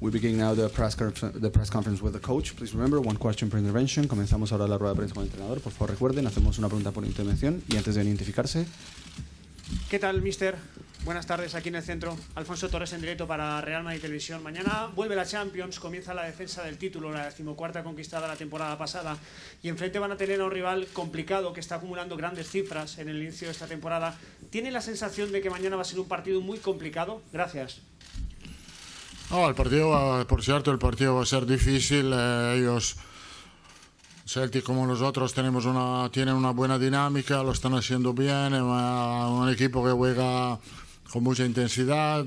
We begin now the press conference with the coach. Please remember, one question per intervention. Comenzamos ahora la rueda de prensa con el entrenador. Por favor, recuerden, hacemos una pregunta por intervención y antes de identificarse. ¿Qué tal, mister? Buenas tardes, aquí en el centro. Alfonso Torres en directo para Real Madrid Televisión. Mañana vuelve la Champions, comienza la defensa del título, la 14ª conquistada la temporada pasada, y enfrente van a tener a un rival complicado que está acumulando grandes cifras en el inicio de esta temporada. ¿Tiene la sensación de que mañana va a ser un partido muy complicado? Gracias. No, el partido, por cierto, el partido va a ser difícil. Ellos, Celtic como nosotros, tienen una buena dinámica, lo están haciendo bien. Es un equipo que juega con mucha intensidad.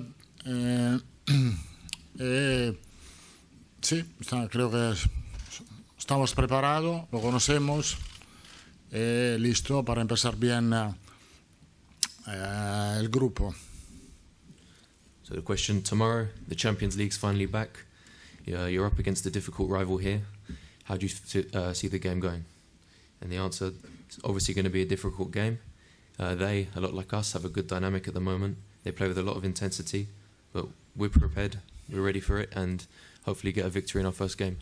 Sí, creo que estamos preparados, lo conocemos, listo para empezar bien el grupo. So the question, tomorrow, the Champions League's finally back. You're up against a difficult rival here. How do you see the game going? And the answer is obviously going to be a difficult game. They, a lot like us, have a good dynamic at the moment. They play with a lot of intensity, but we're prepared, we're ready for it, and hopefully get a victory in our first game.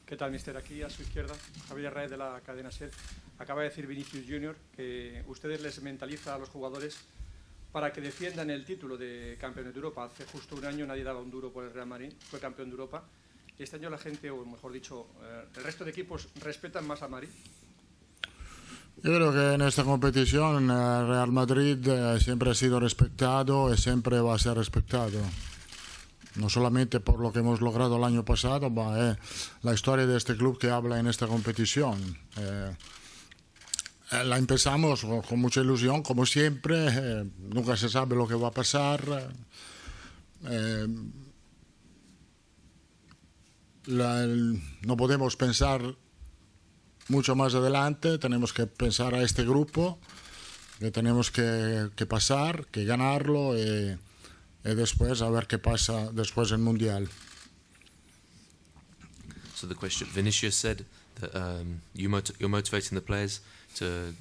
¿Qué tal, mister? Aquí a su izquierda, Javier Raez de la cadena SER. Acaba de decir Vinicius Junior que ustedes les mentaliza a los jugadores para que defiendan el título de campeón de Europa. Hace justo un año nadie daba un duro por el Real Madrid, fue campeón de Europa. Este año la gente, o mejor dicho, el resto de equipos respetan más a Madrid. Yo creo que en esta competición el Real Madrid siempre ha sido respetado y siempre va a ser respetado. No solamente por lo que hemos logrado el año pasado, sino la historia de este club que habla en esta competición. La empezamos con mucha ilusión, como siempre. Nunca se sabe lo que va a pasar. No podemos pensar mucho más adelante. Tenemos que pensar a este grupo, que tenemos que pasar, que ganarlo y después a ver qué pasa después del Mundial. So the question, Vinicius said that you're motivating the players to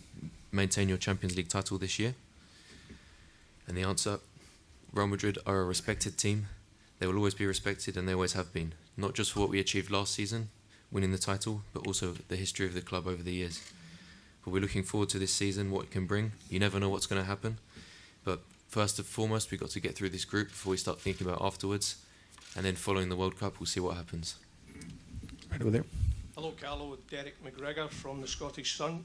maintain your Champions League title this year. And the answer, Real Madrid are a respected team. They will always be respected, and they always have been. Not just for what we achieved last season, winning the title, but also the history of the club over the years. But we're looking forward to this season, what it can bring. You never know what's going to happen. But first and foremost, we've got to get through this group before we start thinking about afterwards. And then following the World Cup, we'll see what happens. Right over there. Hello, Carlo. Derek McGregor from the Scottish Sun.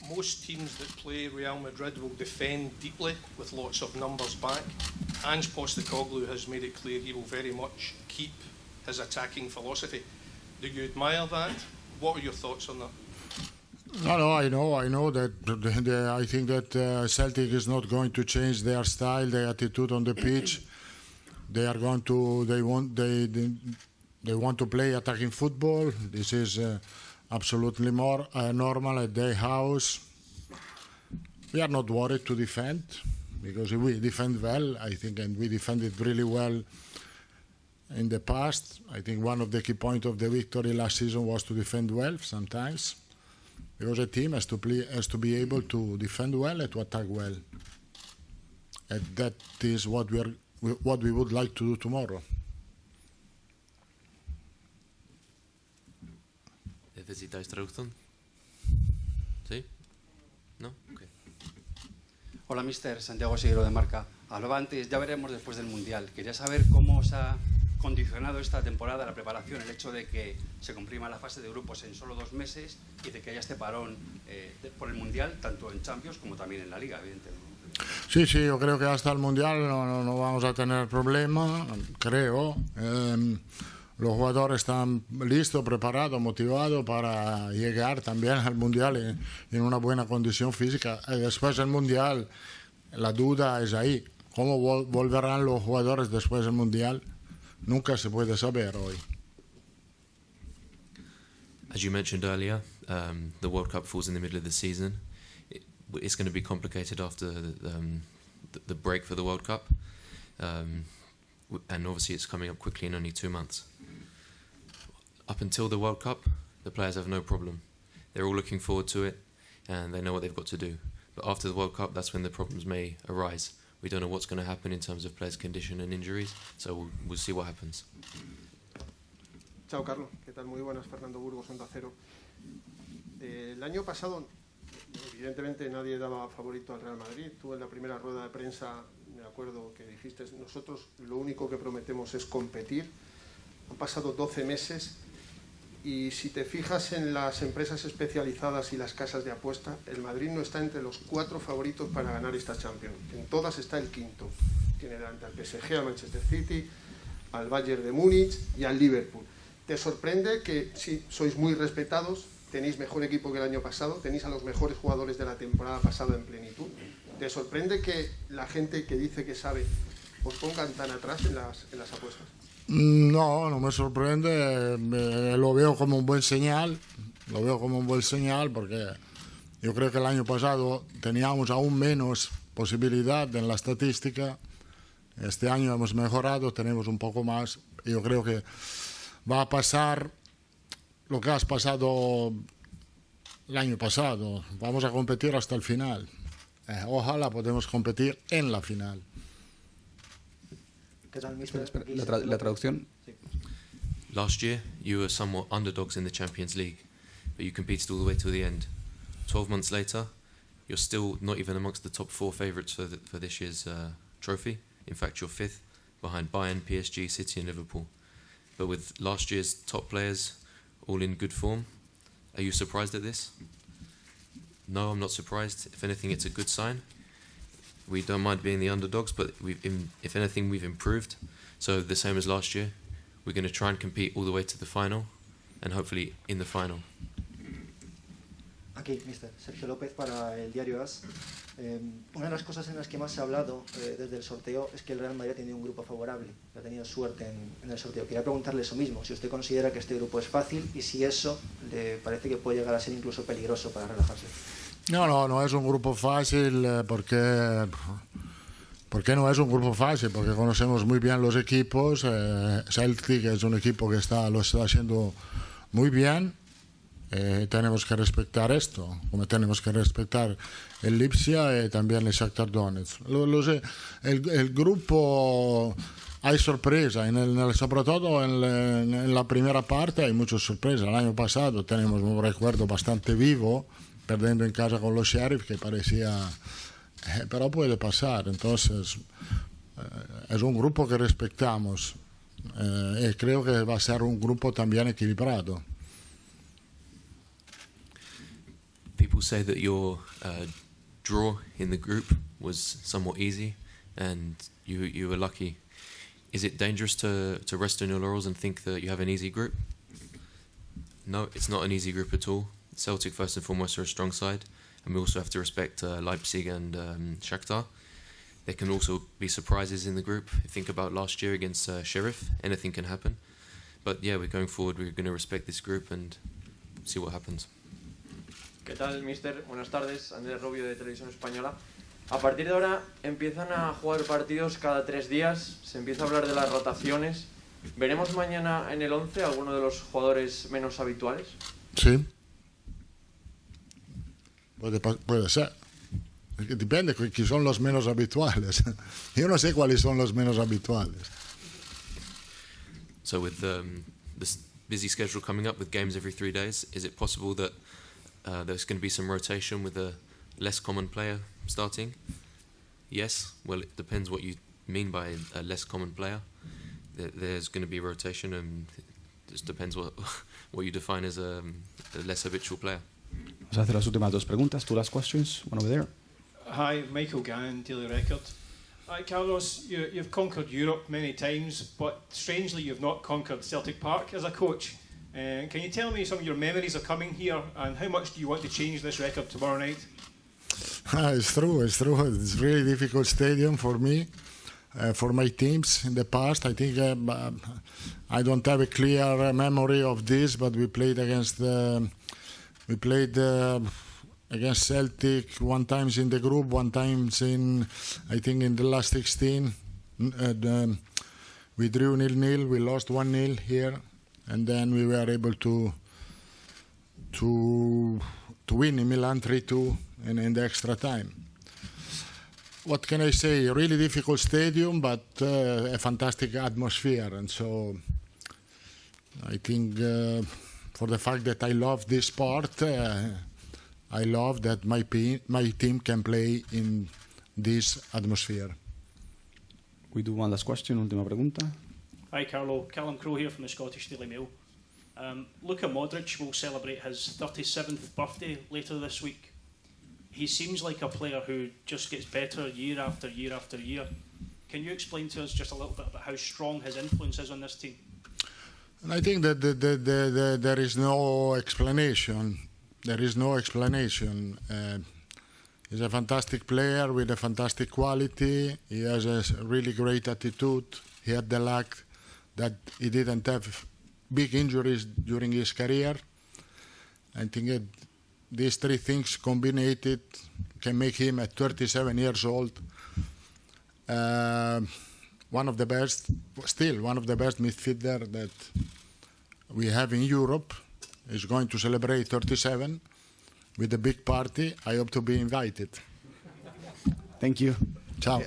Most teams that play Real Madrid will defend deeply with lots of numbers back. Ange Postecoglou has made it clear he will very much keep his attacking philosophy. Do you admire that? What are your thoughts on that? No, I know that. I think that Celtic is not going to change their style, their attitude on the pitch. They want to play attacking football. This is absolutely more normal at their house. We are not worried to defend because we defend well, I think, and we defended really well in the past. I think one of the key points of the victory last season was to defend well sometimes, because a team has to be able to defend well and to attack well. And that is what we would like to do tomorrow. ¿Necesitáis traducción? ¿Sí? ¿No? Okay. Hola, mister. Santiago Seguero de Marca. Hablaba antes, ya veremos después del Mundial. Quería saber cómo os ha condicionado esta temporada la preparación, el hecho de que se comprima la fase de grupos en solo 2 meses y de que haya este parón por el Mundial, tanto en Champions como también en la Liga, evidentemente. Sí, yo creo que hasta el Mundial no vamos a tener problema, creo. Los jugadores están listos, preparados, motivados para llegar también al Mundial en una buena condición física. Y después del Mundial, la duda es ahí. ¿Cómo volverán los jugadores después del Mundial? Nunca se puede saber hoy. As you mentioned earlier, the World Cup falls in the middle of the season. It's going to be complicated after the break for the World Cup. And obviously it's coming up quickly in only 2 months. Up until the World Cup, the players have no problem. They're all looking forward to it, and they know what they've got to do. But after the World Cup, that's when the problems may arise, We don't know what's going to happen in terms of players' condition and injuries, so we'll see what happens. Chao, Carlos. ¿Qué tal? Muy buenas. Fernando Burgos, Onda Cero. El año pasado, evidentemente, nadie daba favorito al Real Madrid. Tú en la primera rueda de prensa, me acuerdo que dijiste, nosotros lo único que prometemos es competir. Han pasado 12 meses y si te fijas en las empresas especializadas y las casas de apuesta, el Madrid no está entre los 4 favoritos para ganar esta Champions. En todas está el quinto. Tiene delante al PSG, al Manchester City, al Bayern de Múnich y al Liverpool. ¿Te sorprende que sí, sois muy respetados, tenéis mejor equipo que el año pasado, tenéis a los mejores jugadores de la temporada pasada en plenitud? ¿Te sorprende que la gente que dice que sabe os pongan tan atrás en las apuestas? No, no me sorprende, lo veo como un buen señal, porque yo creo que el año pasado teníamos aún menos posibilidad en la estadística, este año hemos mejorado, tenemos un poco más, yo creo que va a pasar lo que has pasado el año pasado, vamos a competir hasta el final, ojalá podamos competir en la final. ¿Qué tal, mister? La traducción. Sí. Last year, you were somewhat underdogs in the Champions League, but you competed all the way to the end. 12 months later, you're still not even amongst the top 4 favourites for this year's trophy. In fact, you're 5th, behind Bayern, PSG, City and Liverpool. But with last year's top players all in good form, are you surprised at this? No, I'm not surprised. If anything, it's a good sign. We don't mind being the underdogs, but if anything, we've improved. So the same as last year, we're going to try and compete all the way to the final, and hopefully in the final. Aquí, mister. Sergio López para el diario AS. Una de las cosas en las que más se ha hablado desde el sorteo es que el Real Madrid ha tenido un grupo favorable, ha tenido suerte en el sorteo. Quería preguntarle eso mismo, si usted considera que este grupo es fácil y si eso le parece que puede llegar a ser incluso peligroso para relajarse. No es un grupo fácil porque no es un grupo fácil, porque conocemos muy bien los equipos. Celtic es un equipo que lo está haciendo muy bien. Tenemos que respetar esto, como tenemos que respetar el Lipsia y también el Shakhtar Donetsk. El grupo hay sorpresa, sobre todo en la primera parte hay muchas sorpresas. El año pasado tenemos un recuerdo bastante vivo, perdiendo en casa con los Sheriff, que parecía... pero puede pasar, entonces es un grupo que respetamos y creo que va a ser un grupo también equilibrado. People say that your draw in the group was somewhat easy and you were lucky. Is it dangerous to rest on your laurels and think that you have an easy group? No, it's not an easy group at all. Celtic, first and foremost, are a strong side, and we also have to respect Leipzig and Shakhtar. There can also be surprises in the group. Think about last year against Sheriff. Anything can happen. But yeah, we're going forward. We're going to respect this group and see what happens. ¿Qué tal, mister? Buenas tardes. Andrés Rubio, de Televisión Española. A partir de ahora empiezan a jugar partidos cada 3 días. Se empieza a hablar de las rotaciones. ¿Veremos mañana en el 11 alguno de los jugadores menos habituales? Sí. Puede ser. Depende de quiénes son los menos habituales. Yo no sé cuáles son los menos habituales. So with this busy schedule coming up with games every 3 days, is it possible that there's going to be some rotation with a less common player starting? Yes. Well, it depends what you mean by a less common player. There's going to be rotation, and it just depends what you define as a less habitual player. Vamos a hacer las últimas 2 preguntas. 2 last questions. One over there. Hi, Michael Gann, Daily Record. Hi, Carlos. You've conquered Europe many times, but strangely you've not conquered Celtic Park as a coach. Can you tell me some of your memories of coming here, and how much do you want to change this record tomorrow night? It's true. It's a really difficult stadium for me, for my teams in the past. I think I don't have a clear memory of this, but we played against Celtic 1 time in the group, 1 time I think in the last 16. We drew 0-0, we lost 1-0 here, and then we were able to win in Milan 3-2 in the extra time. what can I say? A really difficult stadium, but a fantastic atmosphere. And so I think for the fact that I love this sport, I love that my team can play in this atmosphere. We do one last question, última pregunta. Hi Carlo, Callum Crowe here from the Scottish Daily Mail. Luka Modric will celebrate his 37th birthday later this week. He seems like a player who just gets better year after year after year. Can you explain to us just a little bit about how strong his influence is on this team? And I think that there is no explanation. There is no explanation. He's a fantastic player with a fantastic quality. He has a really great attitude. He had the luck that he didn't have big injuries during his career. I think these three things combined can make him at 37 years old one of the best midfielder that we have in Europe. He's going to celebrate 37 with a big party. I hope to be invited. Thank you. Ciao.